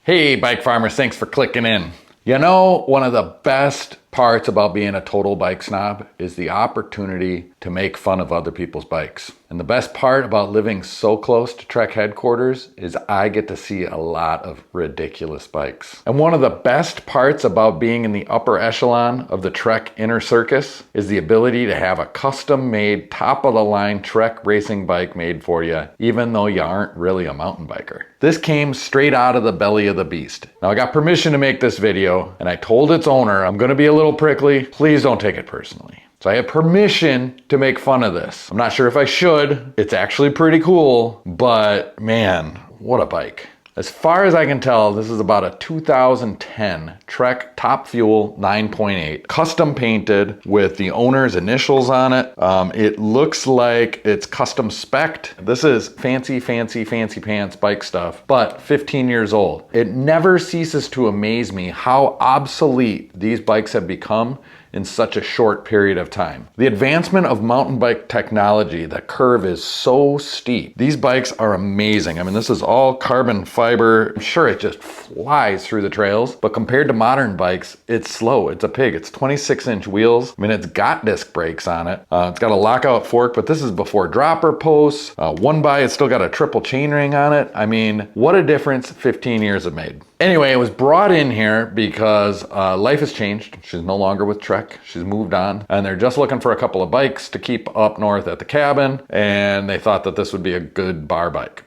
Hey bike farmers, thanks for clicking in. You know, one of the best parts about being a total bike snob is the opportunity to make fun of other people's bikes. And the best part about living so close to Trek headquarters is I get to see a lot of ridiculous bikes. And one of the best parts about being in the upper echelon of the Trek inner circus is the ability to have a custom-made, top-of-the-line Trek racing bike made for you, even though you aren't really a mountain biker. This came straight out of the belly of the beast. Now I got permission to make this video, and I told its owner, I'm gonna be a little prickly, please don't take it personally. So I have permission to make fun of this. I'm not sure if I should. It's actually pretty cool, but man, what a bike. As far as I can tell, this is about a 2010 Trek Top Fuel 9.8, custom painted with the owner's initials on it. It looks like it's custom spec'd. This is fancy pants bike stuff, but 15 years old. It never ceases to amaze me how obsolete these bikes have become in such a short period of time. The advancement of mountain bike technology, the curve is so steep. These bikes are amazing. I mean, this is all carbon fiber. I'm sure it just flies through the trails, but compared to modern bikes, it's slow. It's a pig. It's 26-inch wheels. I mean, it's got disc brakes on it. It's got a lockout fork, but this is before dropper posts. It's still got a triple chainring on it. I mean, what a difference 15 years have made. Anyway, it was brought in here because life has changed. She's no longer with Trek. She's moved on, and they're just looking for a couple of bikes to keep up north at the cabin, and they thought that this would be a good bar bike.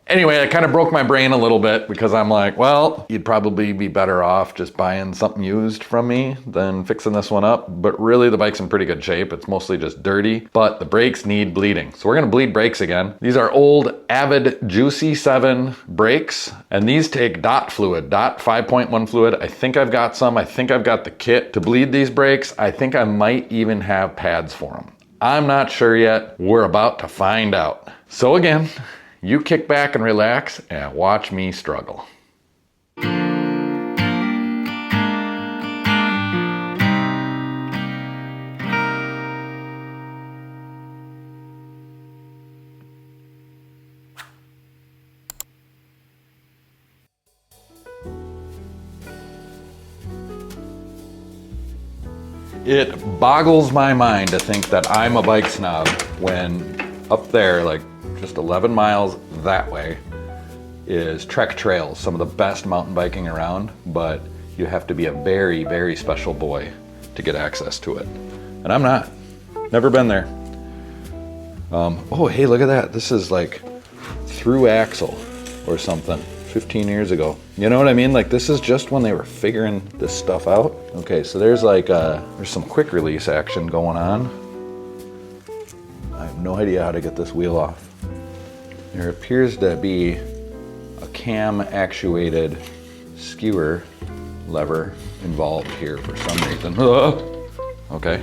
Anyway, it kind of broke my brain a little bit because I'm like, well, you'd probably be better off just buying something used from me than fixing this one up. But really, the bike's in pretty good shape. It's mostly just dirty, but the brakes need bleeding. So we're gonna bleed brakes again. These are old Avid Juicy 7 brakes, and these take DOT fluid, DOT 5.1 fluid. I think I've got some. I think I've got the kit to bleed these brakes. I think I might even have pads for them. I'm not sure yet. We're about to find out. So again, you kick back and relax and watch me struggle. It boggles my mind to think that I'm a bike snob when up there, like just 11 miles that way, is Trek Trails, some of the best mountain biking around, but you have to be a very special boy to get access to it. And I'm not. Never been there. Oh, hey, look at that. This is like through axle or something 15 years ago. You know what I mean? Like, this is just when they were figuring this stuff out. Okay, so there's like there's some quick release action going on. I have no idea how to get this wheel off. There appears to be a cam actuated skewer lever involved here for some reason. Okay.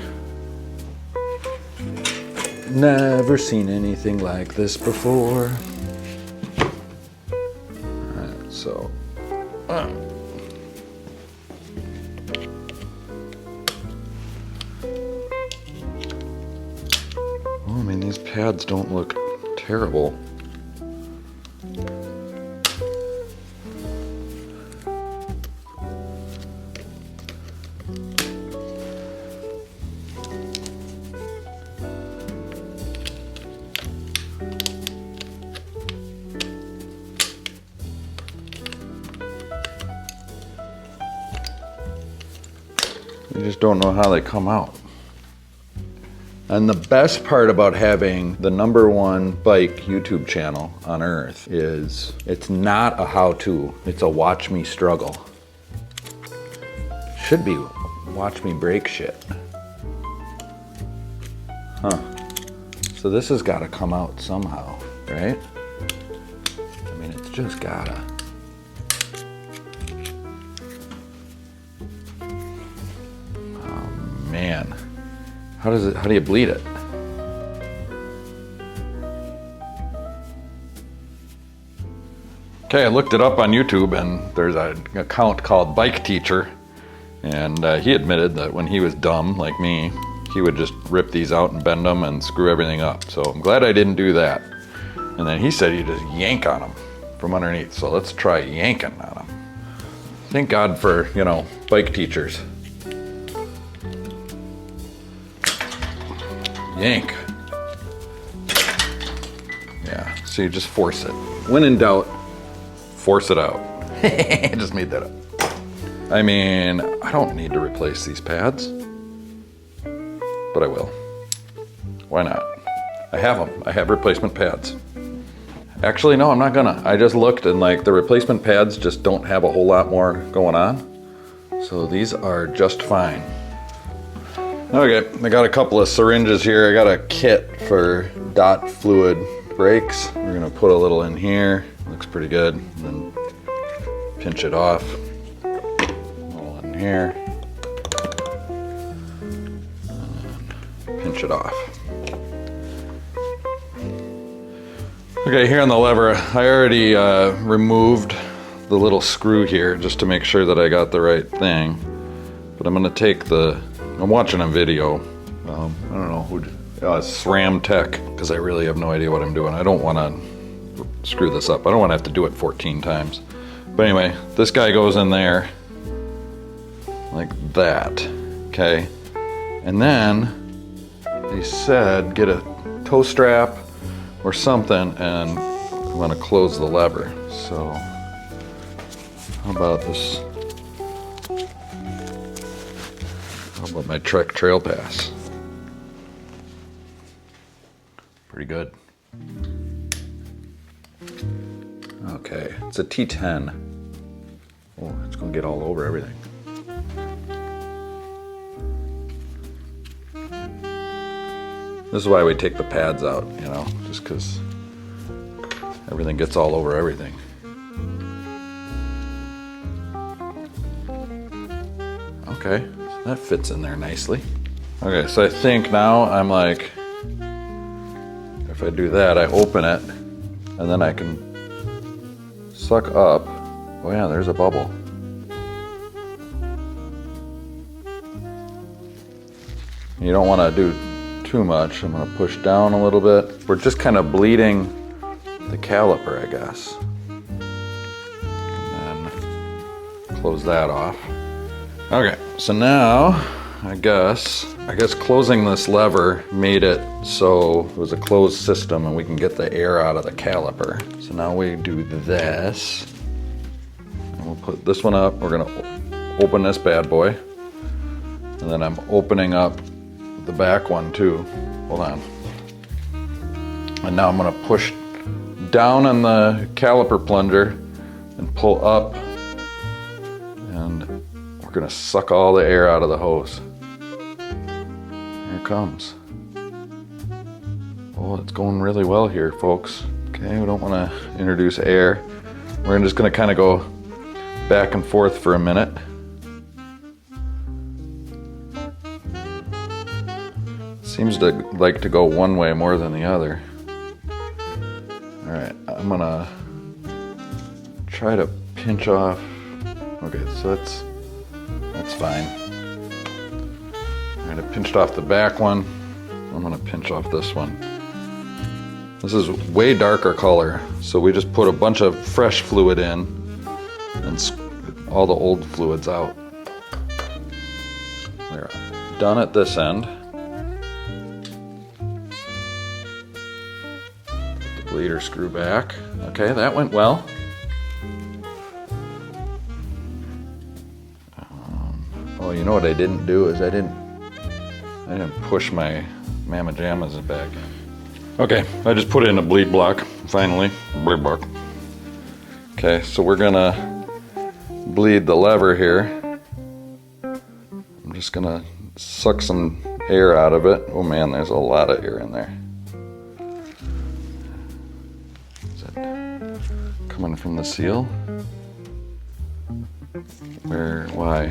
Never seen anything like this before. Alright, so. Well, I mean, these pads don't look terrible. You just don't know how they come out. And the best part about having the #1 bike YouTube channel on earth is it's not a how-to, it's a watch me struggle. Should be watch me break shit. Huh. So this has gotta come out somehow, right? I mean, it's just gotta. Man, how do you bleed it? Okay, I looked it up on YouTube, and there's an account called Bike Teacher, and he admitted that when he was dumb like me, he would just rip these out and bend them and screw everything up. So I'm glad I didn't do that. And then he said you just yank on them from underneath. So let's try yanking on them. Thank God for, you know, bike teachers. Yank. Yeah, so you just force it. When in doubt, force it out. I just made that up. I mean, I don't need to replace these pads, but I will. Why not? I have them. I have replacement pads. Actually, no, I'm not gonna. I just looked and like the replacement pads just don't have a whole lot more going on. So these are just fine. Okay, I got a couple of syringes here. I got a kit for dot fluid brakes. We're gonna put a little in here. Looks pretty good. And then pinch it off. A little in here. And then pinch it off. Okay, here on the lever, I already removed the little screw here just to make sure that I got the right thing. But I'm gonna take I'm watching a video. I don't know who, SRAM Tech, because I really have no idea what I'm doing. I don't wanna screw this up. I don't wanna have to do it 14 times. But anyway, this guy goes in there like that, okay? And then they said get a toe strap or something, and I'm gonna close the lever. So how about this? How about my Trek Trail Pass? Pretty good. Okay, it's a T10. Oh, it's gonna get all over everything. This is why we take the pads out, you know, just because everything gets all over everything. Okay, so that fits in there nicely. Okay, so I think now I'm like, if I do that, I open it, and then I can suck up. Oh yeah, there's a bubble. You don't want to do too much. I'm going to push down a little bit. We're just kind of bleeding the caliper, I guess. And then close that off. Okay, so now I guess closing this lever made it so it was a closed system and we can get the air out of the caliper. So now we do this. And we'll put this one up. We're going to open this bad boy. And then I'm opening up the back one too. Hold on. And now I'm going to push down on the caliper plunger and pull up, and we're going to suck all the air out of the hose. Here it comes. Oh, it's going really well here, folks. Okay, we don't want to introduce air. We're just going to kind of go back and forth for a minute. Seems to like to go one way more than the other. All right, I'm gonna try to pinch off. Okay, so that's fine. All right, I pinched off the back one. I'm gonna pinch off this one. This is way darker color, so we just put a bunch of fresh fluid in and all the old fluids out. We're done at this end. Bleeder screw back. Okay, that went well. Oh, you know what I didn't do is I didn't push my Mama Jammas back in. Okay, I just put in a bleed block, finally. Bleed block. Okay, so we're gonna bleed the lever here. I'm just gonna suck some air out of it. Oh man, there's a lot of air in there. Coming from the seal? Where, why?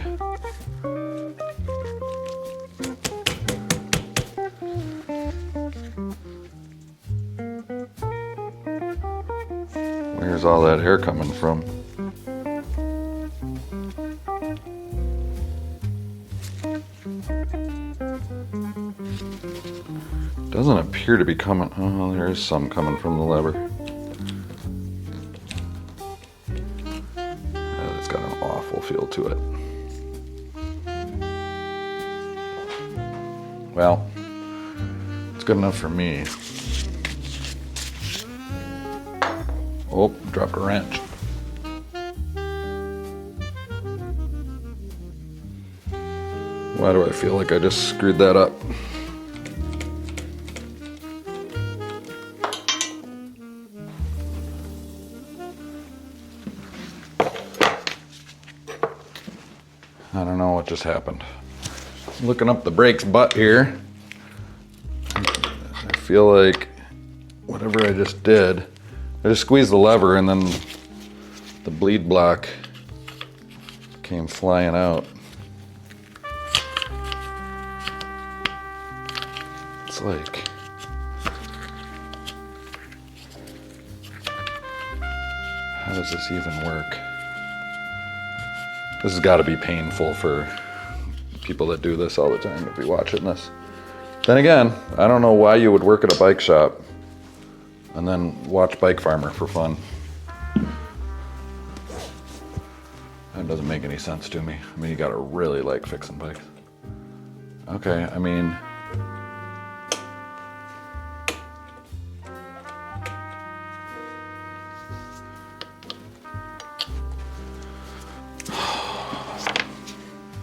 Where's all that air coming from? Doesn't appear to be coming. Oh, there is some coming from the lever. to it. Well, it's good enough for me. Oh, dropped a wrench. Why do I feel like I just screwed that up? I don't know what just happened. Looking up the brake's butt here. I feel like whatever I just did, I just squeezed the lever and then the bleed block came flying out. It's like, how does this even work? This has got to be painful for people that do this all the time to be watching this. Then again, I don't know why you would work at a bike shop and then watch Bike Farmer for fun. That doesn't make any sense to me. I mean, you gotta really like fixing bikes. Okay, I mean,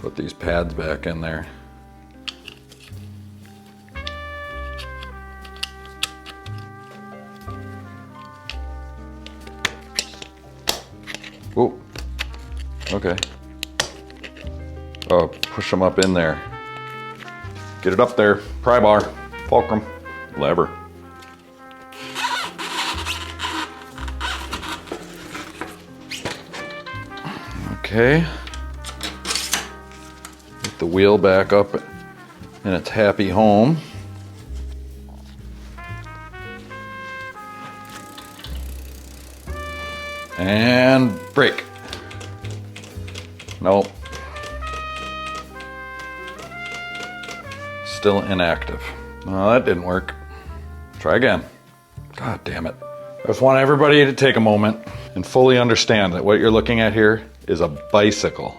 put these pads back in there. Whoa, okay. Oh, push them up in there. Get it up there, pry bar, fulcrum, lever. Okay. Get the wheel back up in its happy home. And brake. Nope. Still inactive. No, that didn't work. Try again. God damn it. I just want everybody to take a moment and fully understand that what you're looking at here is a bicycle.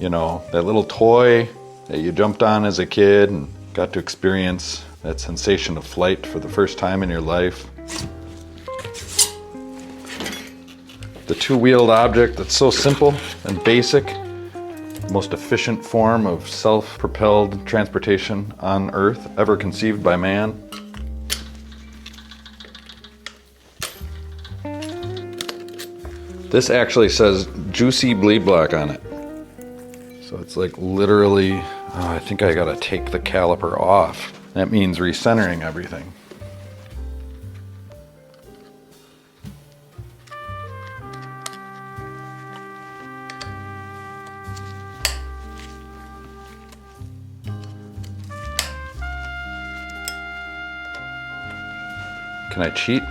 You know, that little toy that you jumped on as a kid and got to experience that sensation of flight for the first time in your life. The two-wheeled object that's so simple and basic, the most efficient form of self-propelled transportation on Earth ever conceived by man. This actually says juicy bleed block on it. So it's like literally, oh, I think I gotta take the caliper off. That means recentering everything. Can I cheat?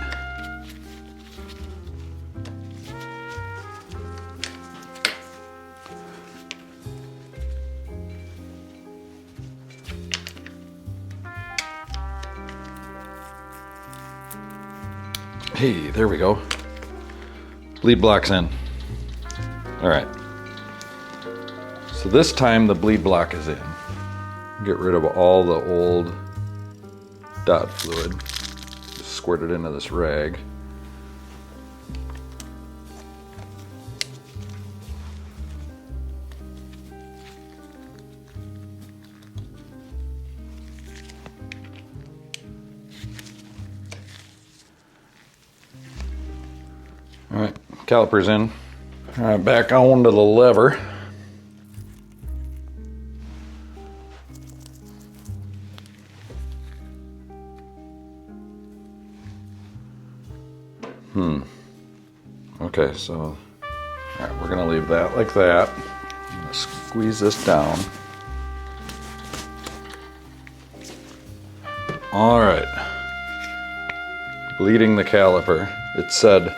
Hey, there we go. Bleed block's in. All right. So this time the bleed block is in. Get rid of all the old dot fluid. Just squirt it into this rag. All right, caliper's in. All right, back onto the lever. Okay, so, all right, we're gonna leave that like that. I'm gonna squeeze this down. All right, bleeding the caliper. It said,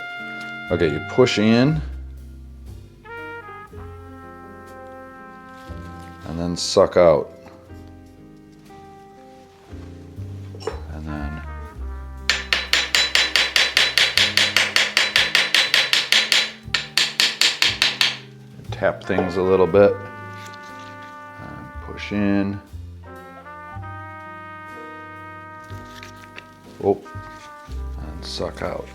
okay, you push in and then suck out. And then tap things a little bit. And push in. Oh, and suck out.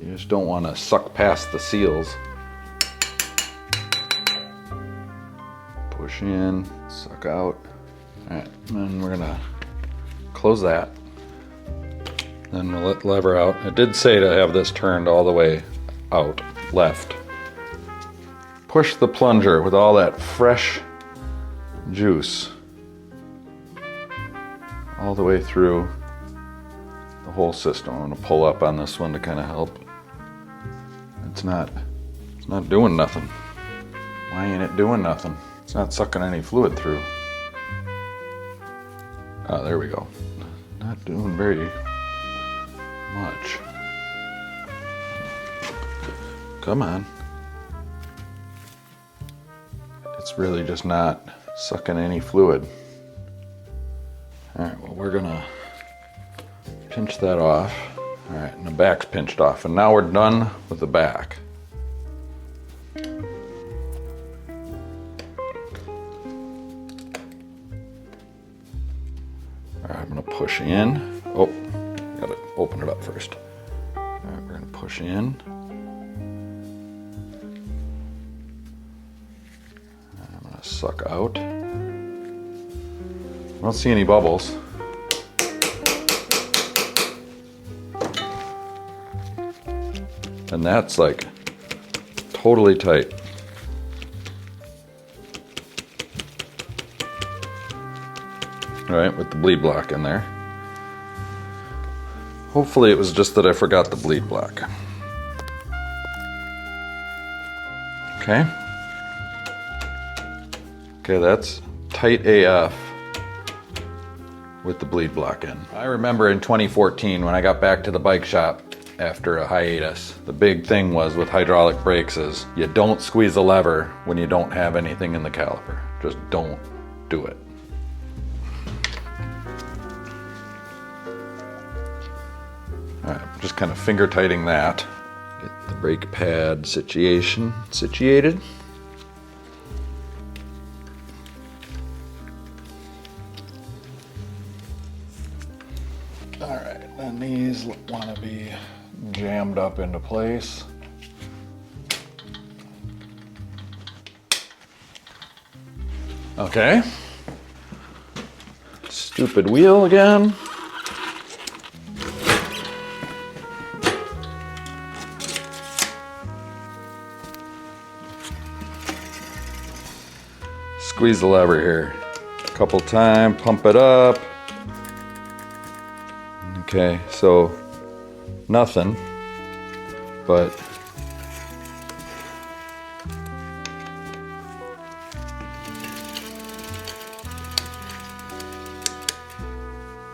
You just don't want to suck past the seals. Push in, suck out. All right, and then we're gonna close that. Then we'll let the lever out. It did say to have this turned all the way out, left. Push the plunger with all that fresh juice all the way through the whole system. I'm gonna pull up on this one to kind of help. It's not doing nothing. Why ain't it doing nothing? It's not sucking any fluid through. Oh, there we go. Not doing very much. Come on. It's really just not sucking any fluid. All right, well, we're gonna pinch that off. All right, and the back's pinched off, and now we're done with the back. All right, I'm gonna push in. Oh, gotta open it up first. All right, we're gonna push in. I'm gonna suck out. I don't see any bubbles. And that's like totally tight. All right, with the bleed block in there. Hopefully it was just that I forgot the bleed block. Okay. Okay, that's tight AF with the bleed block in. I remember in 2014 when I got back to the bike shop after a hiatus, the big thing was with hydraulic brakes is you don't squeeze the lever when you don't have anything in the caliper. Just don't do it. All right, just kind of finger tightening that. Get the brake pad situated. All right, and these want to be jammed up into place. Okay. Stupid wheel again. Squeeze the lever here a couple times, pump it up. Okay, so nothing, but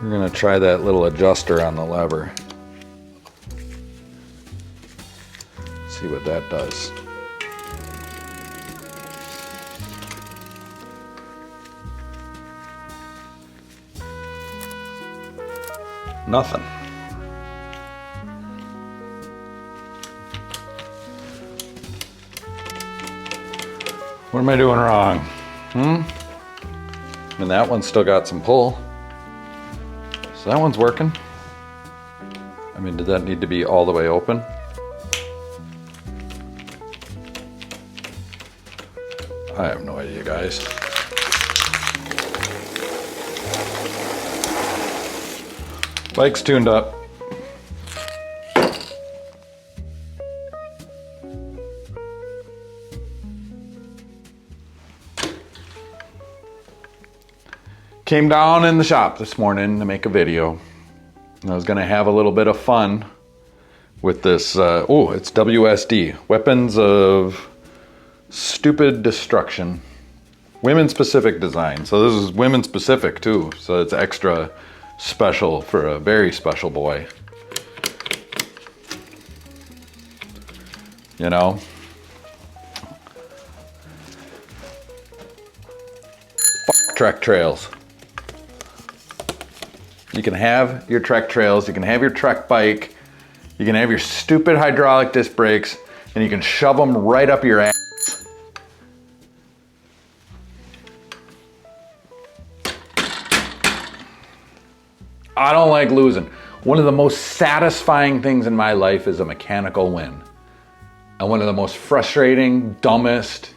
we're gonna try that little adjuster on the lever. See what that does. Nothing. What am I doing wrong? I mean, that one's still got some pull. So that one's working. I mean, did that need to be all the way open? I have no idea, guys. Bike's tuned up. Came down in the shop this morning to make a video. I was gonna have a little bit of fun with this, oh, it's WSD, Weapons of Stupid Destruction. Women specific design. So this is women specific too. So it's extra special for a very special boy. You know? Fuck Trek trails. You can have your Trek trails, you can have your Trek bike, You can have your stupid hydraulic disc brakes and you can shove them right up your ass. I don't like losing. One of the most satisfying things in my life is a mechanical win. And one of the most frustrating, dumbest,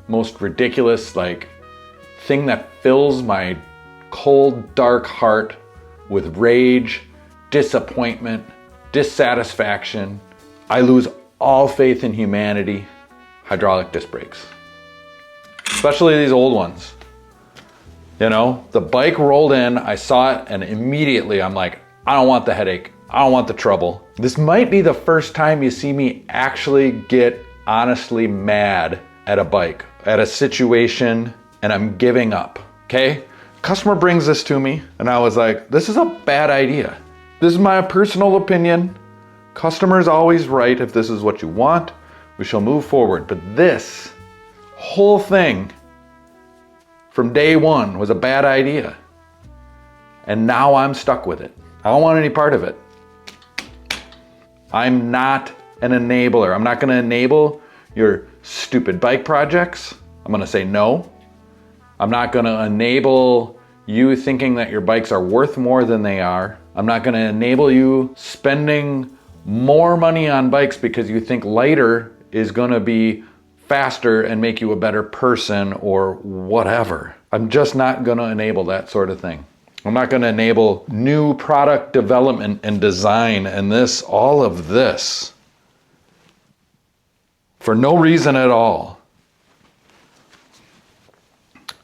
most ridiculous, thing that fills my cold, dark heart with rage, disappointment, dissatisfaction. I lose all faith in humanity. Hydraulic disc brakes. Especially these old ones. You know, the bike rolled in, I saw it, and immediately I'm like, I don't want the headache. I don't want the trouble. This might be the first time you see me actually get honestly mad at a bike, at a situation, and I'm giving up, okay? Customer brings this to me, and I was like, this is a bad idea. This is my personal opinion. Customer's always right. If this is what you want, we shall move forward. But this whole thing from day one was a bad idea. And now I'm stuck with it. I don't want any part of it. I'm not an enabler. I'm not gonna enable your stupid bike projects. I'm gonna say no. I'm not gonna enable you thinking that your bikes are worth more than they are. I'm not gonna enable you spending more money on bikes because you think lighter is gonna be faster and make you a better person or whatever. I'm just not gonna enable that sort of thing. I'm not gonna enable new product development and design and all of this for no reason at all.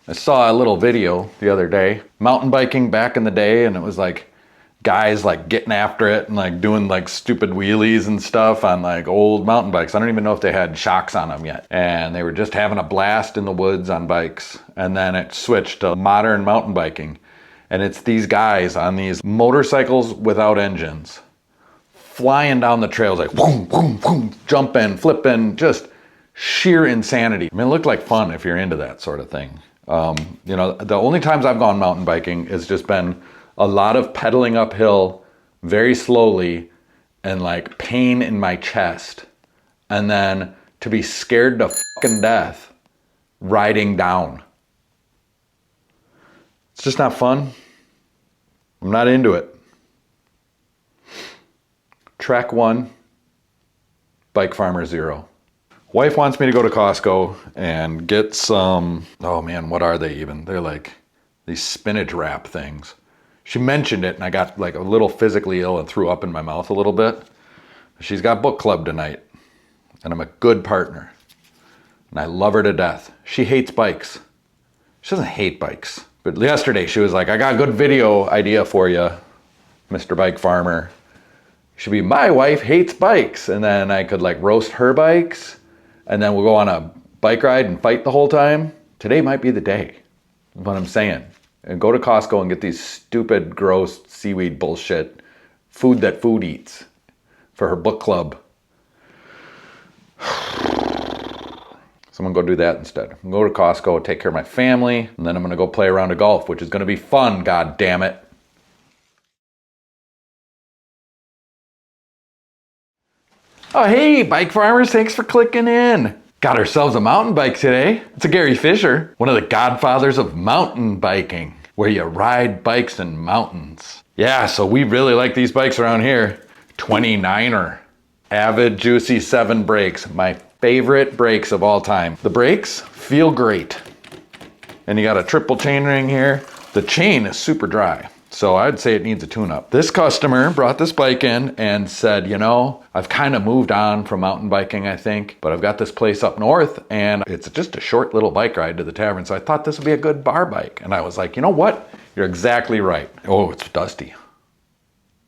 I saw a little video the other day, mountain biking back in the day, and it was guys getting after it and doing stupid wheelies and stuff on old mountain bikes. I don't even know if they had shocks on them yet. And they were just having a blast in the woods on bikes. And then it switched to modern mountain biking. And it's these guys on these motorcycles without engines, flying down the trails boom, boom, boom, jumping, flipping, just sheer insanity. I mean, it looked like fun if you're into that sort of thing. You know, the only times I've gone mountain biking has just been a lot of pedaling uphill very slowly and pain in my chest. And then to be scared to fucking death riding down. It's just not fun. I'm not into it. Track 1, Bike Farmer 0. Wife wants me to go to Costco and get some, oh man, what are they even? They're these spinach wrap things. She mentioned it and I got a little physically ill and threw up in my mouth a little bit. She's got book club tonight and I'm a good partner and I love her to death. She hates bikes. She doesn't hate bikes. But yesterday she was like, I got a good video idea for you, Mr. Bike Farmer. It should be my wife hates bikes. And then I could roast her bikes and then we'll go on a bike ride and fight the whole time. Today might be the day, is what I'm saying. And go to Costco and get these stupid, gross seaweed bullshit, food that food eats for her book club. So I'm gonna go do that instead. I'm gonna go to Costco, take care of my family, and then I'm gonna go play a round of golf, which is gonna be fun, god damn it. Oh, hey, bike farmers, thanks for clicking in. Got ourselves a mountain bike today. It's a Gary Fisher, one of the godfathers of mountain biking, where you ride bikes in mountains. Yeah, so we really like these bikes around here. 29er, Avid Juicy 7 brakes, my favorite brakes of all time. The brakes feel great. And you got a triple chain ring here. The chain is super dry, so I'd say it needs a tune-up. This customer brought this bike in and said, you know, I've kind of moved on from mountain biking, I think, but I've got this place up north and it's just a short little bike ride to the tavern, so I thought this would be a good bar bike. And I was like, you know what? You're exactly right. Oh, it's dusty.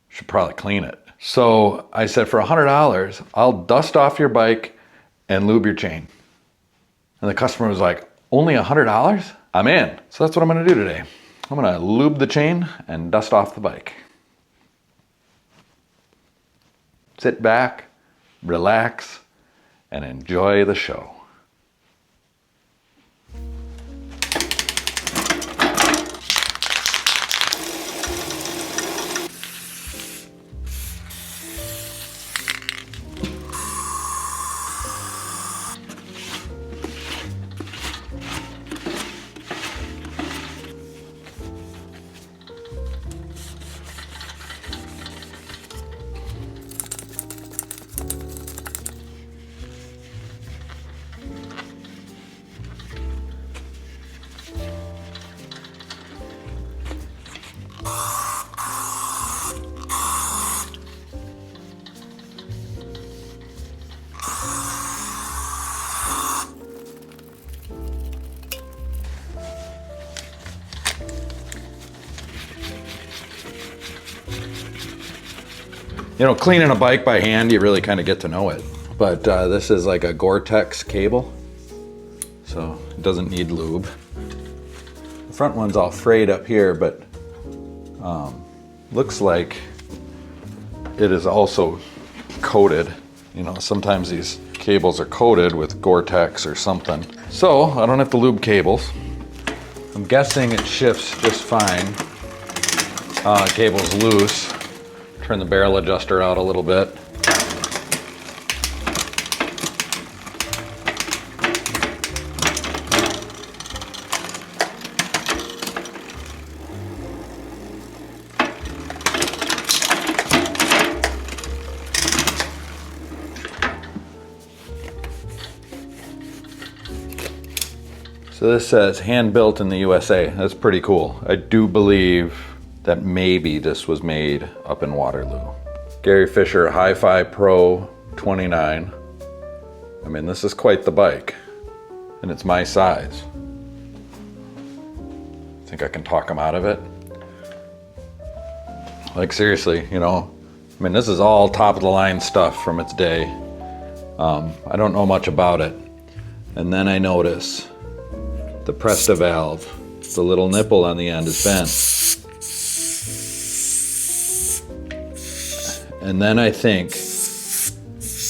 Should probably clean it. So I said, for $100, I'll dust off your bike and lube your chain. And the customer was like, only $100? I'm in. So that's what I'm gonna do today. I'm gonna lube the chain and dust off the bike. Sit back, relax, and enjoy the show. You know, cleaning a bike by hand, you really kind of get to know it. But this is like a Gore-Tex cable, so it doesn't need lube. The front one's all frayed up here, but looks like it is also coated. You know, sometimes these cables are coated with Gore-Tex or something. So I don't have to lube cables. I'm guessing it shifts just fine. Cable's loose. Turn the barrel adjuster out a little bit. So this says hand built in the USA. That's pretty cool. I do believe that maybe this was made up in Waterloo. Gary Fisher Hi-Fi Pro 29. I mean, this is quite the bike, and it's my size. I think I can talk him out of it. Like seriously, you know, I mean, this is all top of the line stuff from its day. I don't know much about it. And then I notice the Presta valve, the little nipple on the end is bent. And then I think,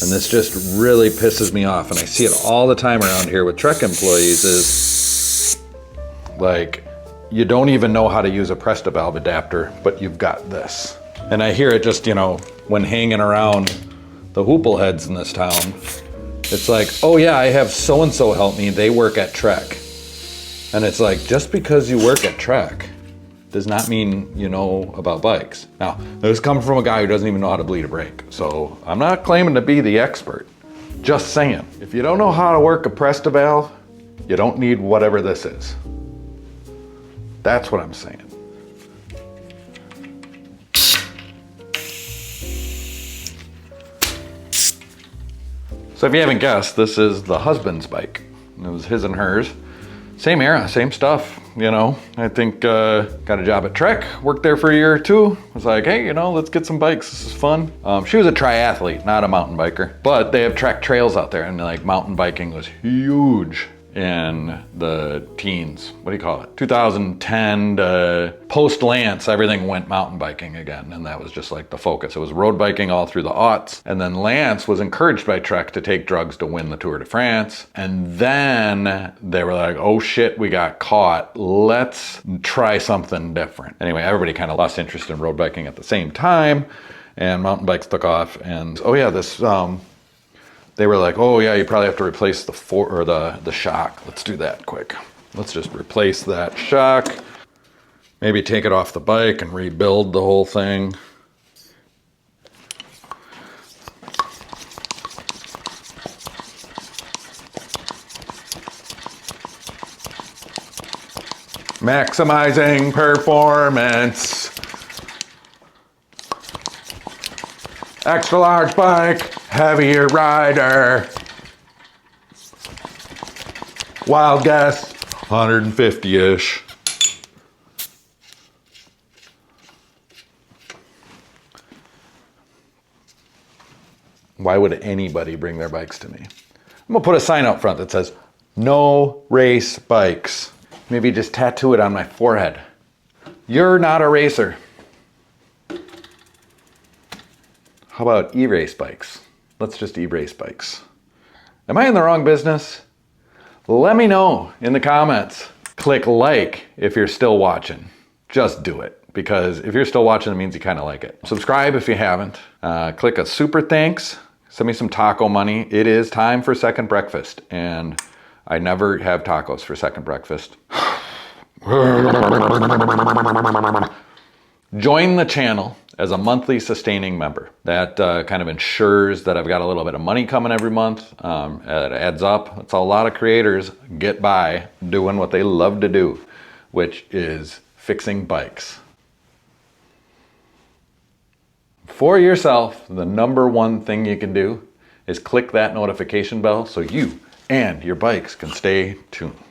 and this just really pisses me off, and I see it all the time around here with Trek employees, is like, you don't even know how to use a Presta valve adapter, but you've got this. And I hear it just, you know, when hanging around the hoople heads in this town. It's like, oh yeah, I have so-and-so help me, they work at Trek. And it's like, just because you work at Trek does not mean you know about bikes. Now, this comes from a guy who doesn't even know how to bleed a brake. So I'm not claiming to be the expert. Just saying, if you don't know how to work a Presta valve, you don't need whatever this is. That's what I'm saying. So if you haven't guessed, this is the husband's bike. It was his and hers. Same era, same stuff, you know. I think got a job at Trek, worked there for a year or two. Was like, hey, you know, let's get some bikes, this is fun. She was a triathlete, not a mountain biker. But they have Trek trails out there, and like mountain biking was huge in the teens. What do you call it? 2010 to post Lance, everything went mountain biking again. And that was just like the focus. It was road biking all through the aughts. And then Lance was encouraged by Trek to take drugs to win the Tour de France. And then they were like, oh shit, we got caught. Let's try something different. Anyway, everybody kind of lost interest in road biking at the same time. And mountain bikes took off. And oh yeah, this, they were like, oh yeah, you probably have to replace the shock. Let's do that quick. Let's just replace that shock. Maybe take it off the bike and rebuild the whole thing. Maximizing performance. Extra large bike, heavier rider. Wild guess, 150-ish. Why would anybody bring their bikes to me? I'm gonna put a sign out front that says, no race bikes. Maybe just tattoo it on my forehead. You're not a racer. How about e-race bikes? Let's just e-race bikes. Am I in the wrong business? Let me know in the comments. Click like if you're still watching. Just do it, because if you're still watching, it means you kind of like it. Subscribe if you haven't. Click a super thanks. Send me some taco money. It is time for second breakfast, and I never have tacos for second breakfast. Join the channel as a monthly sustaining member. That kind of ensures that I've got a little bit of money coming every month. It adds up. That's how a lot of creators get by doing what they love to do, which is fixing bikes. For yourself, the number one thing you can do is click that notification bell so you and your bikes can stay tuned.